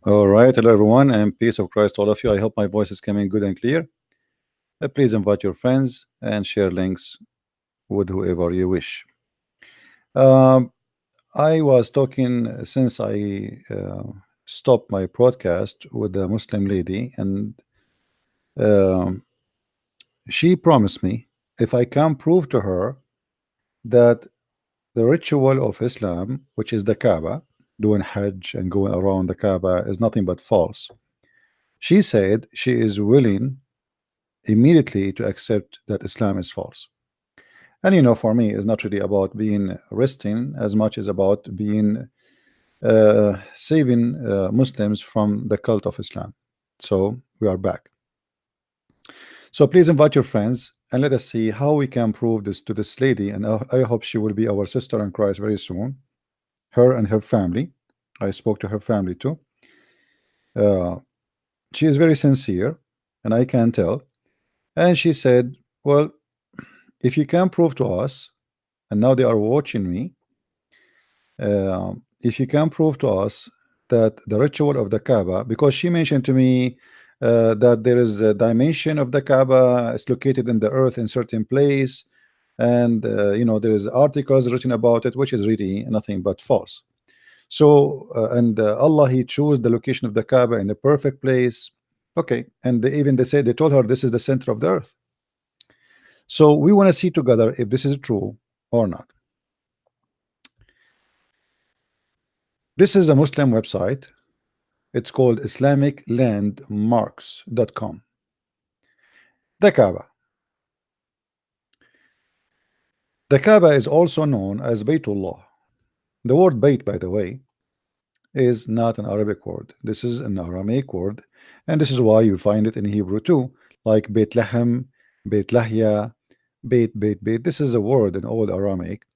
All right, hello everyone, and peace of Christ to all of you. I hope my voice is coming good and clear. Please invite your friends and share links with whoever you wish. Um, I was talking since I stopped my broadcast with a Muslim lady, and um, she promised me if I can prove to her that the ritual of Islam, which is the Kaaba, doing Hajj and going around the Kaaba, is nothing but false. She said she is willing immediately to accept that Islam is false. And for me, it's not really about being resting as much as about being saving Muslims from the cult of Islam. So we are back. So please invite your friends and let us see how we can prove this to this lady. And I hope she will be our sister in Christ very soon. Her and her family. I spoke to her family too. Uh, she is very sincere, and I can tell. And she said, "Well, if you can prove to us," and now they are watching me, if you can prove to us that the ritual of the Kaaba, because she mentioned to me that there is a dimension of the Kaaba, it's located in the earth in certain place, and there is articles written about it, which is really nothing but false. So and Allah, He chose the location of the Kaaba in the perfect place. Okay, and they told her this is the center of the earth. So we want to see together if this is true or not. This is a Muslim website. It's called IslamicLandmarks.com. The Kaaba. The Kaaba is also known as Baytullah. The word Bayt, by the way, is not an Arabic word. This is an Aramaic word, and this is why you find it in Hebrew too, like Beit Lahem, Beit Lahya, Beit. This is a word in old Aramaic.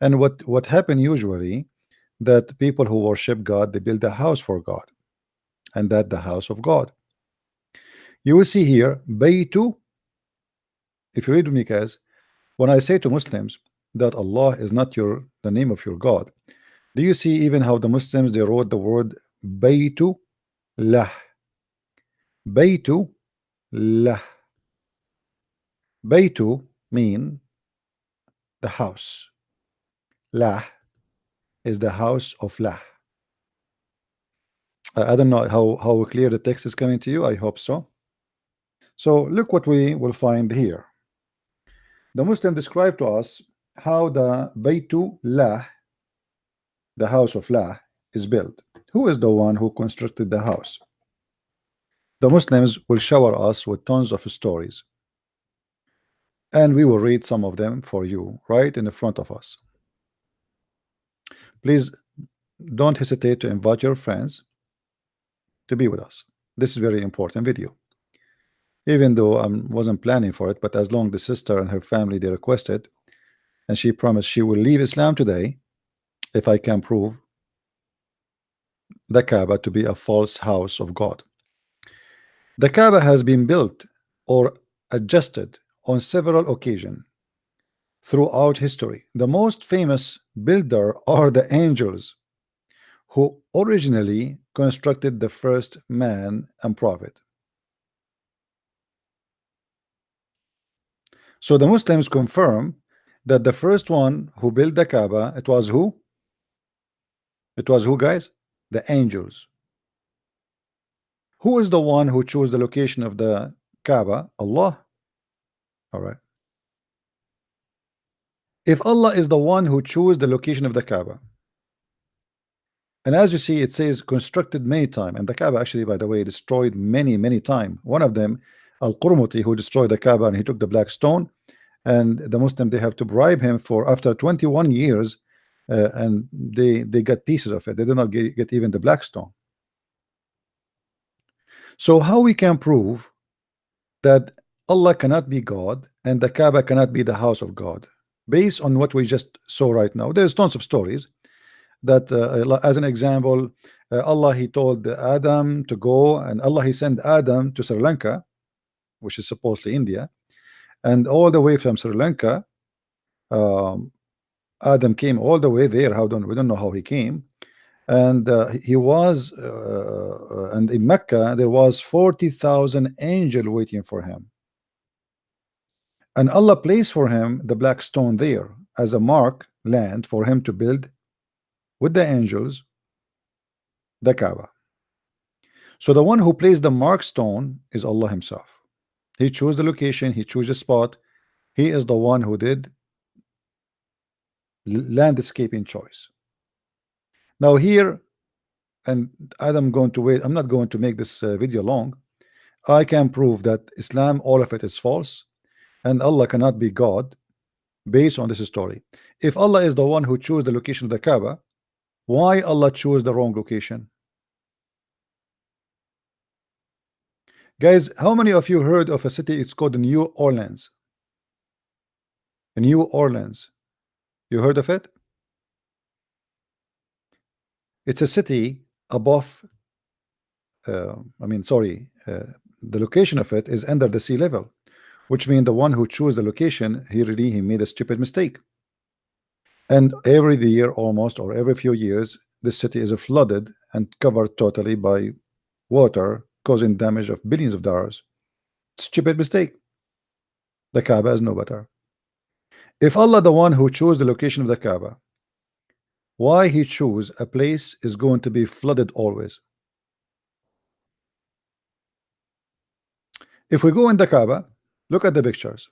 And what happened usually, that people who worship God, they build a house for God, and that the house of God. You will see here Baytu. If you read with me, guys, when I say to Muslims that Allah is not the name of your God, do you see even how the Muslims they wrote the word Baytu lah? Baytu lah. Baytu mean the house. Lah is the house of Lah. I don't know how clear the text is coming to you. I hope so. So look what we will find here. The Muslim described to us how the Baytu Lah, the house of Lah, is built. Who is the one who constructed the house? The Muslims will shower us with tons of stories, and we will read some of them for you right in the front of us. Please don't hesitate to invite your friends to be with us. This is very important video, even though I wasn't planning for it, but as long the sister and her family they requested, and she promised she will leave Islam today if I can prove the Kaaba to be a false house of God. The Kaaba has been built or adjusted on several occasions throughout history. The most famous builder are the angels, who originally constructed the first man and prophet. So the Muslims confirm that the first one who built the Kaaba, it was who? It was who, guys? The angels. Who is the one who chose the location of the Kaaba? Allah. All right. If Allah is the one who chose the location of the Kaaba, and as you see, it says constructed many times, and the Kaaba actually, by the way, destroyed many times. One of them, Al-Qurmuti, who destroyed the Kaaba, and he took the black stone, and the Muslim they have to bribe him for after 21 years, and they get pieces of it. They do not get even the black stone. So how we can prove that Allah cannot be God and the Kaaba cannot be the house of God? Based on what we just saw right now, there's tons of stories that as an example, Allah he told Adam to go, and Allah he sent Adam to Sri Lanka, which is supposedly India, and all the way from Sri Lanka, Adam came all the way there. We don't know how he came, And he was and in Mecca there was 40,000 angel waiting for him, and Allah placed for him the black stone there as a mark land for him to build with the angels the Kaaba. So the one who placed the mark stone is Allah himself. He chose the location, he chose the spot. He is the one who did landscaping choice. Now here, and I'm going to wait, I'm not going to make this video long. I can prove that Islam, all of it is false, and Allah cannot be God based on this story. If Allah is the one who chose the location of the Kaaba, why Allah chose the wrong location? Guys, how many of you heard of a city? It's called New Orleans. New Orleans. You heard of it? It's a city above, the location of it is under the sea level, which means the one who chose the location, he made a stupid mistake. And every year almost, or every few years, this city is flooded and covered totally by water, causing damage of billions of dollars. Stupid mistake. The Kaaba is no better. If Allah, the one who chose the location of the Kaaba, why he chose a place is going to be flooded always? If we go in the Kaaba, look at the pictures.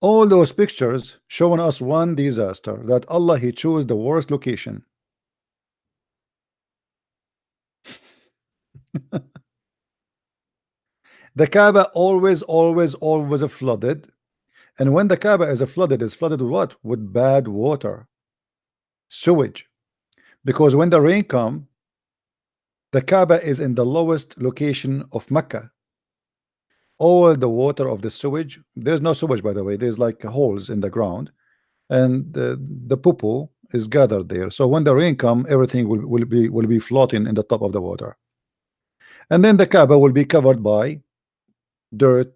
All those pictures showing us one disaster, that Allah he chose the worst location. The Kaaba always flooded, and when the Kaaba is flooded, it's flooded with what? With bad water, sewage. Because when the rain come, the Kaaba is in the lowest location of Mecca. All the water of the sewage, there's no sewage by the way, there's like holes in the ground, and the poo is gathered there. So when the rain come, everything will be floating in the top of the water, and then the Kaaba will be covered by dirt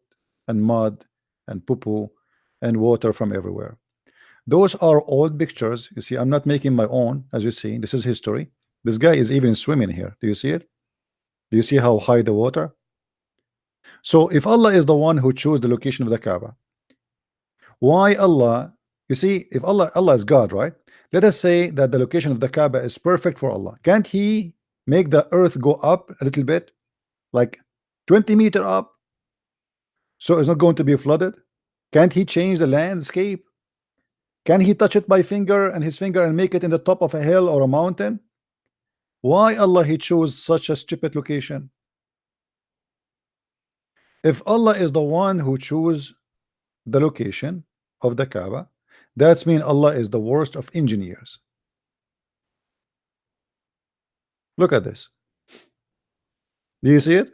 and mud and poo and water from everywhere. Those are old pictures. You see, I'm not making my own. As you see, this is history. This guy is even swimming here. Do you see it? Do you see how high the water? So if Allah is the one who chose the location of the Kaaba, why Allah? You see, if Allah is God, right? Let us say that the location of the Kaaba is perfect for Allah. Can't he make the earth go up a little bit, like 20 meters up, so it's not going to be flooded? Can't he change the landscape? Can he touch it by finger and his finger and make it in the top of a hill or a mountain? Why Allah he chose such a stupid location? If Allah is the one who chose the location of the Kaaba, that's mean Allah is the worst of engineers. Look at this. Do you see it?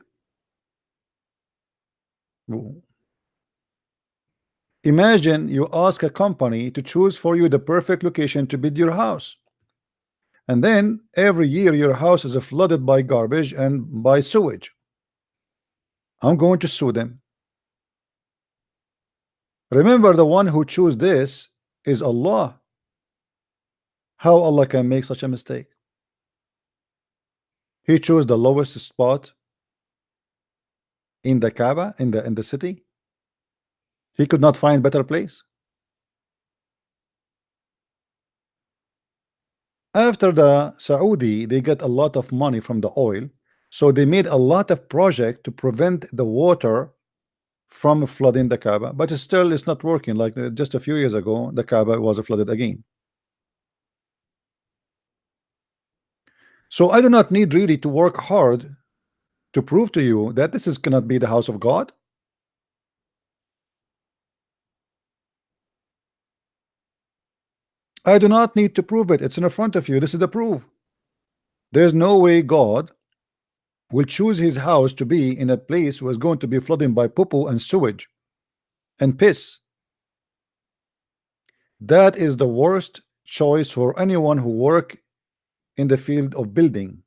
Imagine you ask a company to choose for you the perfect location to build your house, and then every year your house is flooded by garbage and by sewage. I'm going to sue them. Remember, the one who chose this is Allah. How Allah can make such a mistake? He chose the lowest spot in the Kaaba, in the city. He could not find better place. After the Saudi, they get a lot of money from the oil, so they made a lot of project to prevent the water from flooding the Kaaba, but still it's not working. Like just a few years ago, the Kaaba was flooded again. So I do not need really to work hard to prove to you that this is cannot be the house of God. I do not need to prove it. It's in front of you. This is the proof. There's no way God will choose his house to be in a place where it's going to be flooding by poo and sewage and piss. That is the worst choice for anyone who work in the field of building.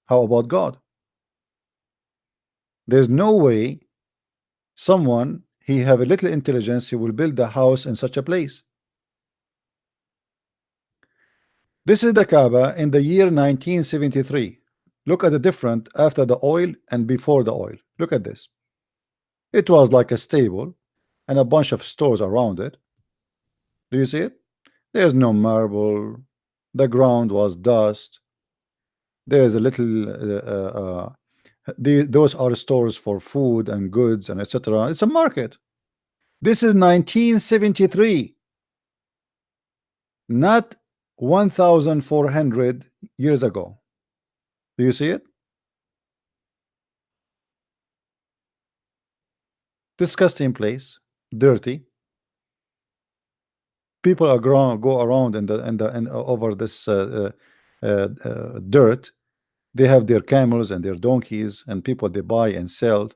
How about God? There's no way someone he have a little intelligence, he will build a house in such a place. This is the Kaaba in the year 1973. Look at the difference after the oil and before the oil. Look at this. It was like a stable and a bunch of stores around it. Do you see it? There's no marble. The ground was dust. There's a little those are stores for food and goods and etc. It's a market. This is 1973, not 1400 years ago. Do you see it? Disgusting place, dirty. People are go around in the over this dirt. They have their camels and their donkeys, and people they buy and sell.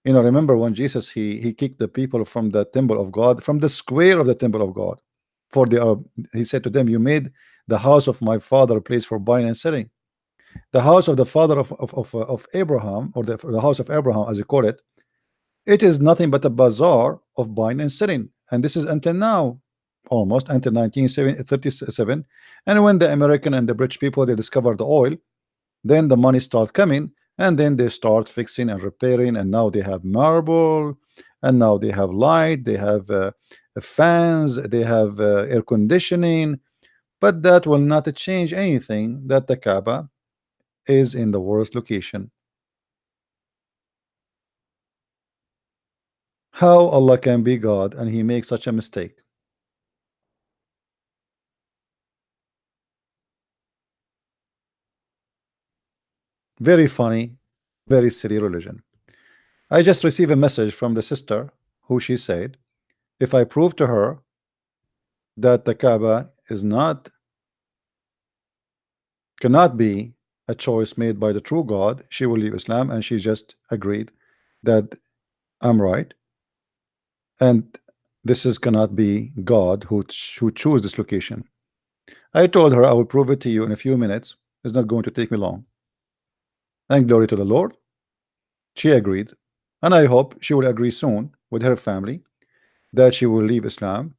You know, remember when Jesus he kicked the people from the temple of God, from the square of the temple of God, for the he said to them, "You made the house of my father a place for buying and selling." The house of the father of Abraham, or the house of Abraham, as you call it, it is nothing but a bazaar of buying and selling, and this is until now, almost until 1937. And when the American and the British people they discovered the oil, then the money start coming, and then they start fixing and repairing, and now they have marble, and now they have light, they have fans, they have air conditioning, but that will not change anything that the Kaaba is in the worst location. How Allah can be God and he makes such a mistake? Very funny, very silly religion. I just received a message from the sister who she said, if I prove to her that the Kaaba is not cannot be a choice made by the true God, she will leave Islam, and she just agreed that I'm right, and this is cannot be God who choose this location. I told her I will prove it to you in a few minutes. It's not going to take me long. And glory to the Lord. She agreed, and I hope she will agree soon with her family that she will leave Islam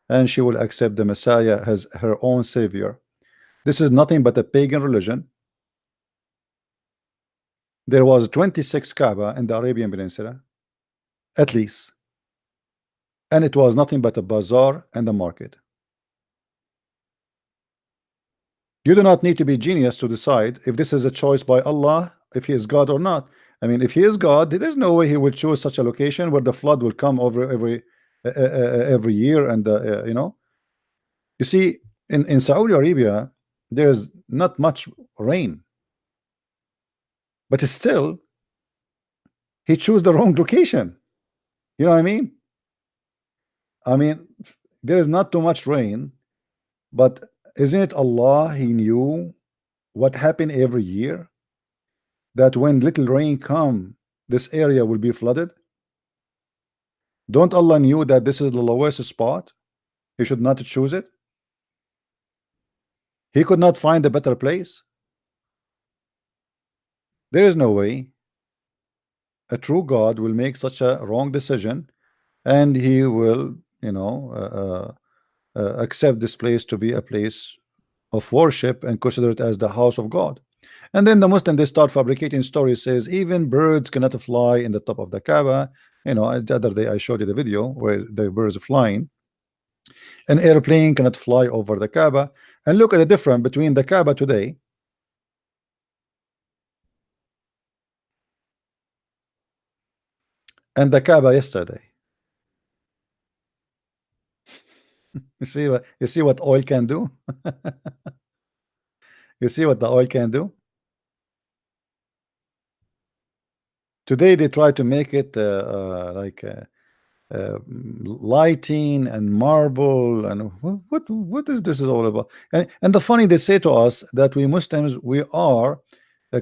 and she will accept the Messiah as her own savior. This is nothing but a pagan religion. There was 26 Kaaba in the Arabian Peninsula, at least, and it was nothing but a bazaar and a market. You do not need to be genius to decide if this is a choice by Allah, if he is God or not. I mean, if he is God, there is no way he will choose such a location where the flood will come over every year, and you know, you see, in Saudi Arabia, there's not much rain, but still, he chose the wrong location. You know what I mean? I mean, there is not too much rain, but isn't it Allah? He knew what happened every year, that when little rain come, this area will be flooded. Don't Allah knew that this is the lowest spot? He should not choose it. He could not find a better place. There is no way a true God will make such a wrong decision, and he will, you know, accept this place to be a place of worship and consider it as the house of God. And then the Muslim they start fabricating stories, says even birds cannot fly in the top of the Kaaba. You know, the other day I showed you the video where the birds are flying. An airplane cannot fly over the Kaaba. And look at the difference between the Kaaba today and the Kaaba yesterday. You see what oil can do? You see what the oil can do? Today they try to make it like lighting and marble, and what is this is all about? And the funny, they say to us that we Muslims, we are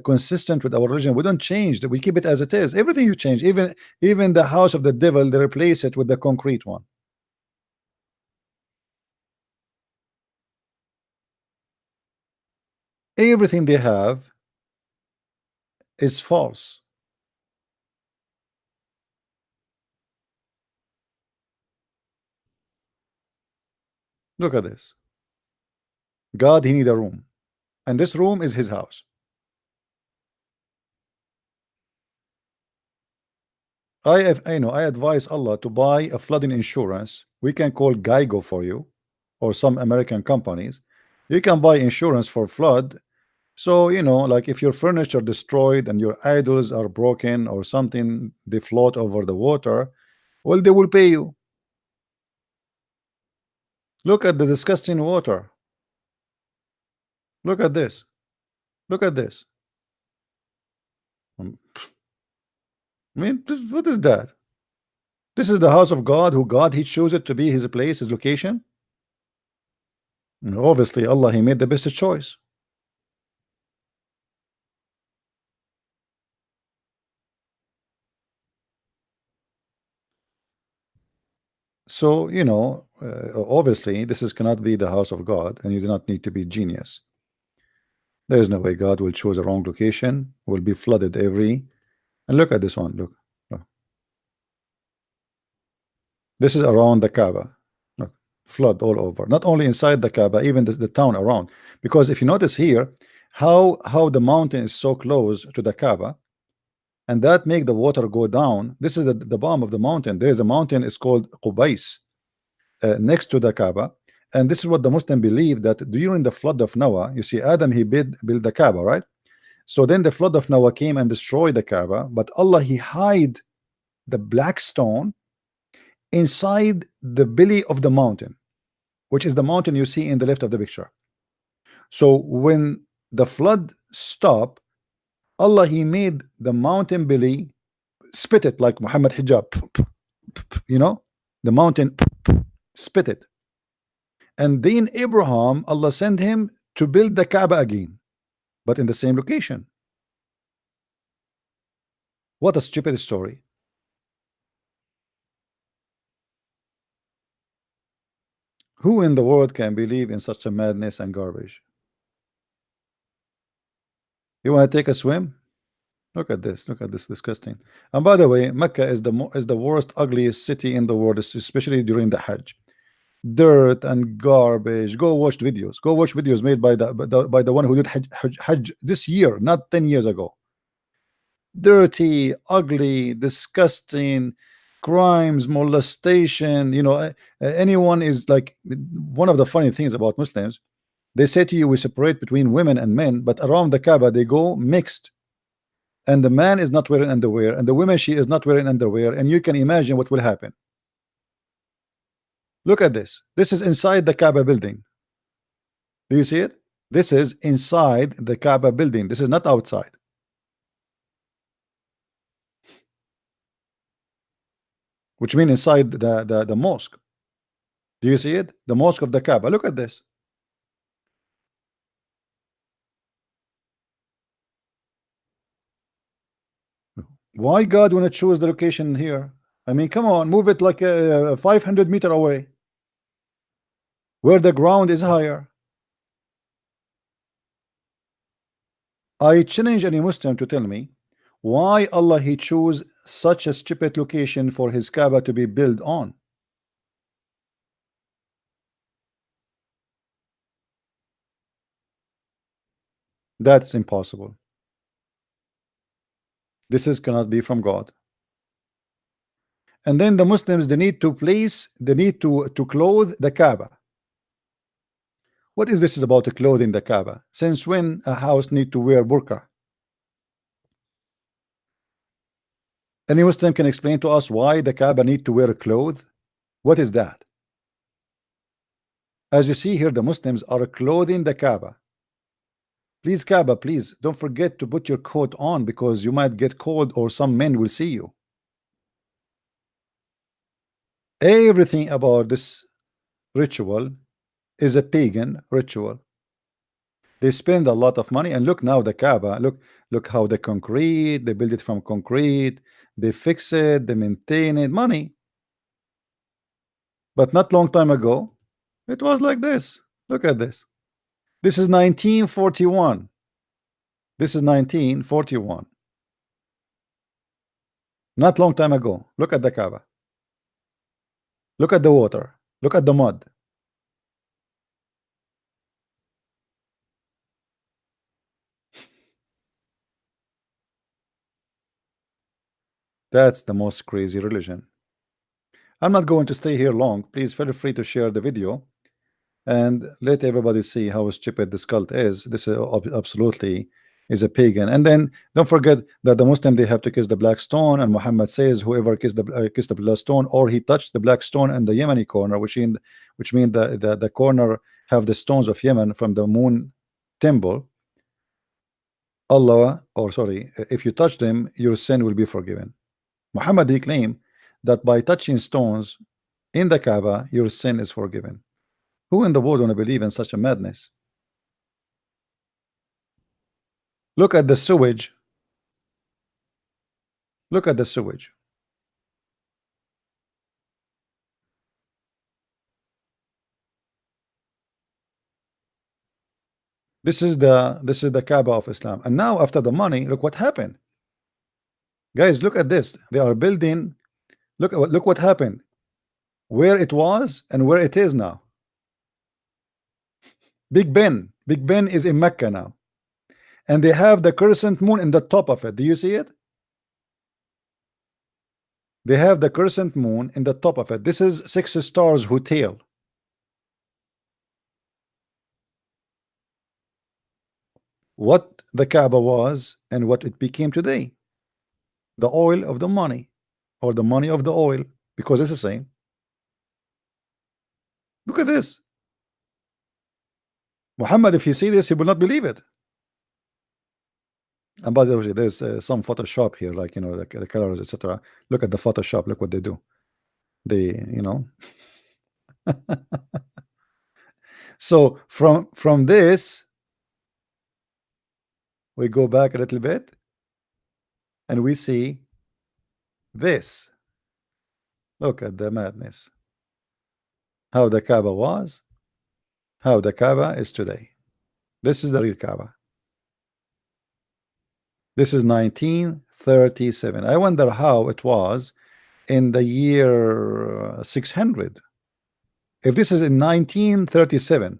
consistent with our religion. We don't change that, we keep it as it is. Everything you change, even the house of the devil, they replace it with the concrete one. Everything they have is false. Look at this. God, he need a room, and this room is his house. I advise Allah to buy a flooding insurance. We can call Geico for you, or some American companies. You can buy insurance for flood. So, like if your furniture destroyed and your idols are broken or something, they float over the water, well, they will pay you. Look at the disgusting water. Look at this. Look at this. I mean, what is that? This is the house of God, who God he chose it to be his place, his location. And obviously, Allah he made the best choice. So, obviously, this is cannot be the house of God, and you do not need to be genius. There is no way God will choose a wrong location, will be flooded every. And look at this one. Look, look. This is around the Kaaba. Look, flood all over. Not only inside the Kaaba, even the town around. Because if you notice here, how the mountain is so close to the Kaaba, and that make the water go down. This is the bottom of the mountain. There is a mountain, it's called Qubais, next to the Kaaba. And this is what the Muslim believe, that during the flood of Noah, you see Adam he built the Kaaba, right? So then the flood of Noah came and destroyed the Kaaba, but Allah he hide the black stone inside the belly of the mountain, which is the mountain you see in the left of the picture. So when the flood stopped, Allah he made the mountain belly spit it like Muhammad hijab, the mountain spit it. And then Abraham, Allah sent him to build the Kaaba again, but in the same location. What a stupid story. Who in the world can believe in such a madness and garbage? You want to take a swim? Look at this. Look at this disgusting. And by the way, Mecca is the worst, ugliest city in the world, especially during the Hajj. Dirt and garbage. Go watch videos. Go watch videos made by the one who did Hajj this year, not 10 years ago. Dirty, ugly, disgusting, crimes, molestation. Anyone is like, one of the funny things about Muslims, they say to you, we separate between women and men, but around the Kaaba they go mixed, and the man is not wearing underwear, and the woman, she is not wearing underwear, and you can imagine what will happen. Look at this. This is inside the Kaaba building. Do you see it? This is inside the Kaaba building. This is not outside. Which means inside the mosque. Do you see it? The mosque of the Kaaba. Look at this. Why God want to choose the location here? I mean, come on, move it like 500 meters away, where the ground is higher. I challenge any Muslim to tell me why Allah he chose such a stupid location for his Kaaba to be built on. That's impossible. This is cannot be from God. And then the Muslims, they need to clothe the Kaaba. What is this about clothing the Kaaba? Since when a house need to wear burqa? Any Muslim can explain to us why the Kaaba need to wear clothes? What is that? As you see here, the Muslims are clothing the Kaaba. Please, Kaaba, please don't forget to put your coat on, because you might get cold or some men will see you. Everything about this ritual is a pagan ritual. They spend a lot of money, and look now the Kaaba. Look how the concrete, they build it from concrete, they fix it, they maintain it, money. But not long time ago, it was like this. Look at this. This is 1941. This is 1941. Not long time ago. Look at the Kaaba. Look at the water. Look at the mud. That's the most crazy religion. I'm not going to stay here long. Please feel free to share the video and let everybody see how stupid this cult is. This is absolutely is a pagan. And then don't forget that the Muslim, they have to kiss the black stone, and Muhammad says whoever kissed the black stone, or he touched the black stone in the Yemeni corner, which means the corner have the stones of Yemen from the moon temple. Allah, or sorry, if you touch them, your sin will be forgiven. Muhammad, he claimed that by touching stones in the Kaaba, your sin is forgiven. Who in the world want to believe in such a madness? Look at the sewage. Look at the sewage. This is the Kaaba of Islam. And now after the money, look what happened. Guys, look at this. They are building. Look what happened. Where it was and where it is now. Big Ben. Big Ben is in Mecca now. And they have the crescent moon in the top of it. Do you see it? They have the crescent moon in the top of it. This is Six Stars Hotel. What the Kaaba was and what it became today. The oil of the money, or the money of the oil, because it's the same. Look at this. Muhammad, if you see this, he will not believe it. And by the way, there's some Photoshop here, like, you know, the colors, etc. Look at the Photoshop. Look what they do. They, you know. So from this, we go back a little bit, and we see this. Look at the madness. How the Kaaba was, how the Kaaba is today. This is the real Kaaba. This is 1937. I wonder how it was in the year 600. If this is in 1937,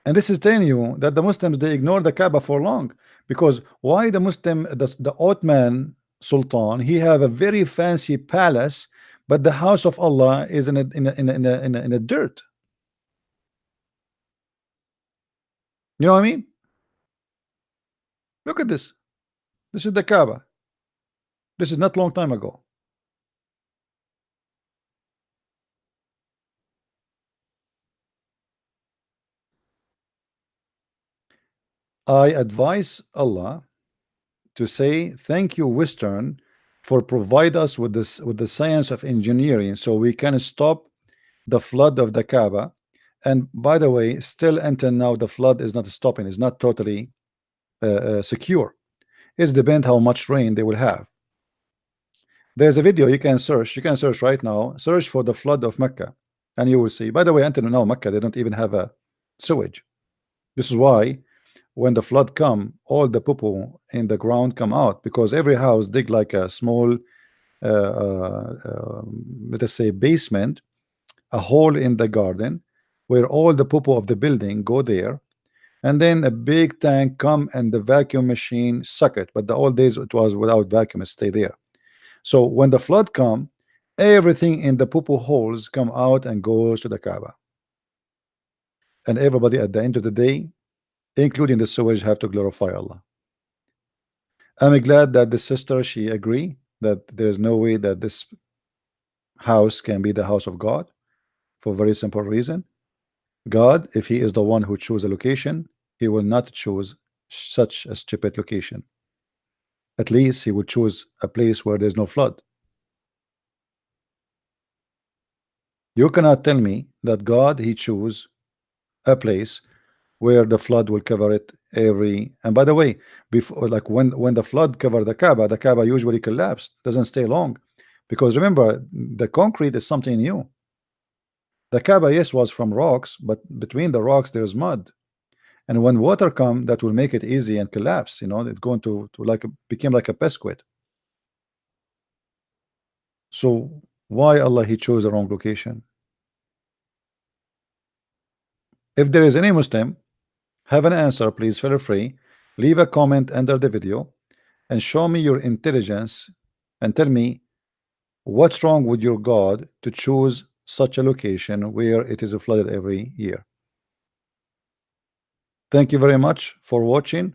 and this is telling you that the Muslims, they ignore the Kaaba for long, because why the Muslim, the Ottoman Sultan, he have a very fancy palace, but the house of Allah is in a dirt. You know what I mean? Look at this. This is the Kaaba. This is not long time ago. I advise Allah to say thank you, Western, for provide us with the science of engineering, so we can stop the flood of the Kaaba. And by the way, still until now, the flood is not stopping. It's not totally secure. It depends how much rain they will have. There's a video you can search. You can search right now. Search for the flood of Mecca, and you will see. By the way, until now, Mecca, they don't even have a sewage. This is why when the flood come, all the poo in the ground come out, because every house dig like a small, let us say, basement, a hole in the garden, where all the poo of the building go there, and then a big tank come and the vacuum machine suck it. But the old days it was without vacuum, it stay there. So when the flood come, everything in the poo holes come out and goes to the Kaaba, and everybody at the end of the day, including the sewage, have to glorify Allah. I'm glad that the sister, she agree that there's no way that this house can be the house of God, for a very simple reason. God, if he is the one who choose a location, he will not choose such a stupid location. At least he would choose a place where there's no flood. You cannot tell me that God, he choose a place where the flood will cover it every. And by the way, before, like when the flood covered the Kaaba usually collapsed, doesn't stay long, because remember, the concrete is something new. The Kaaba, yes, was from rocks, but between the rocks there's mud, and when water come, that will make it easy and collapse. You know, it's going to like became like a biscuit. So why Allah he chose the wrong location? If there is any Muslim have an answer, please feel free, leave a comment under the video, and show me your intelligence and tell me what's wrong with your God to choose such a location where it is flooded every year. Thank you very much for watching,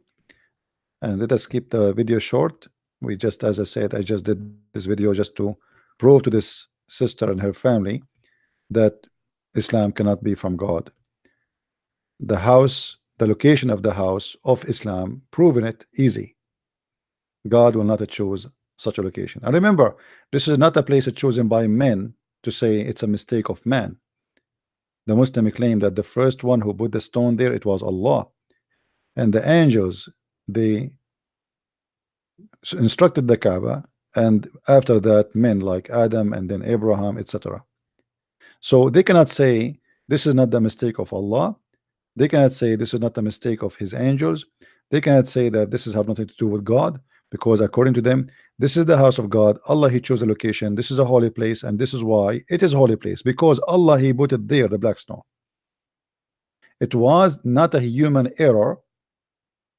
and let us keep the video short. We just, as I said, I just did this video just to prove to this sister and her family that Islam cannot be from God. The house, the location of the house of Islam, proven it easy. God will not choose such a location. And remember, this is not a place chosen by men to say it's a mistake of man. The Muslim claim that the first one who put the stone there, it was Allah, and the angels, they instructed the Kaaba, and after that men like Adam and then Abraham, etc. So they cannot say this is not the mistake of Allah. They cannot say this is not the mistake of his angels. They cannot say that this is have nothing to do with God, because according to them, this is the house of God. Allah, he chose a location. This is a holy place, and this is why it is a holy place, because Allah, he put it there, the black stone. It was not a human error.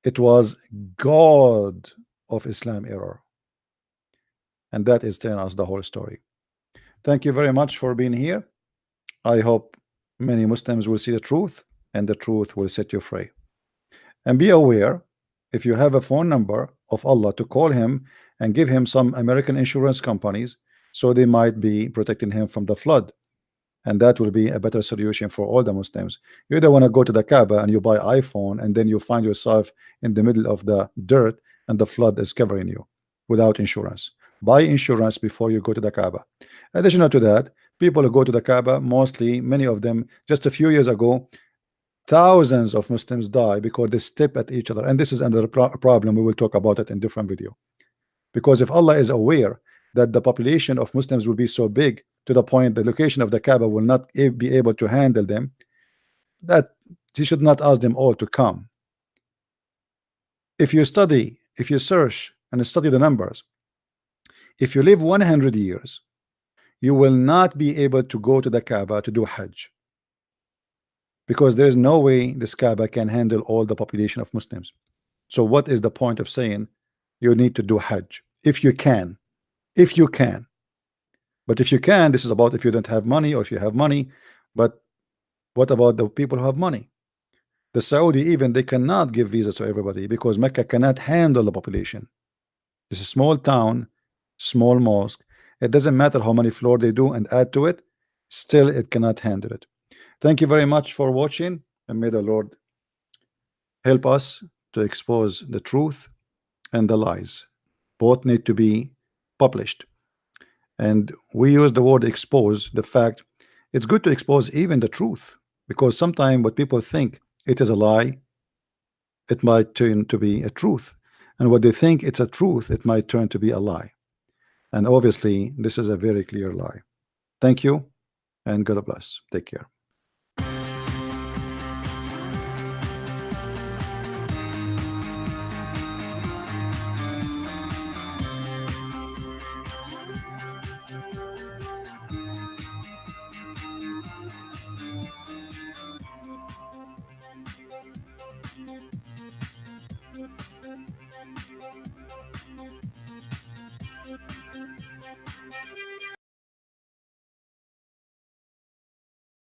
It was God of Islam error. And that is telling us the whole story. Thank you very much for being here. I hope many Muslims will see the truth, and the truth will set you free. And be aware, if you have a phone number of Allah, to call him and give him some American insurance companies, so they might be protecting him from the flood. And that will be a better solution for all the Muslims. You either want to go to the Kaaba and you buy iPhone, and then you find yourself in the middle of the dirt and the flood is covering you without insurance. Buy insurance before you go to the Kaaba. Additional to that, people who go to the Kaaba, mostly, many of them, just a few years ago, thousands of Muslims die because they step at each other. And this is another problem. We will talk about it in different video. Because if Allah is aware that the population of Muslims will be so big to the point the location of the Kaaba will not be able to handle them, that he should not ask them all to come. If you study, if you search and study the numbers, if you live 100 years, you will not be able to go to the Kaaba to do Hajj, because there is no way this Kaaba can handle all the population of Muslims. So what is the point of saying you need to do Hajj? If you can, if you can. But if you can, this is about if you don't have money, or if you have money. But what about the people who have money? The Saudi, even they cannot give visas to everybody, because Mecca cannot handle the population. It's a small town, small mosque. It doesn't matter how many floors they do and add to it, still it cannot handle it. Thank you very much for watching, and may the Lord help us to expose the truth and the lies. Both need to be published. And we use the word expose, the fact it's good to expose even the truth, because sometimes what people think it is a lie, it might turn to be a truth, and what they think it's a truth, it might turn to be a lie. And obviously this is a very clear lie. Thank you, and God bless. Take care.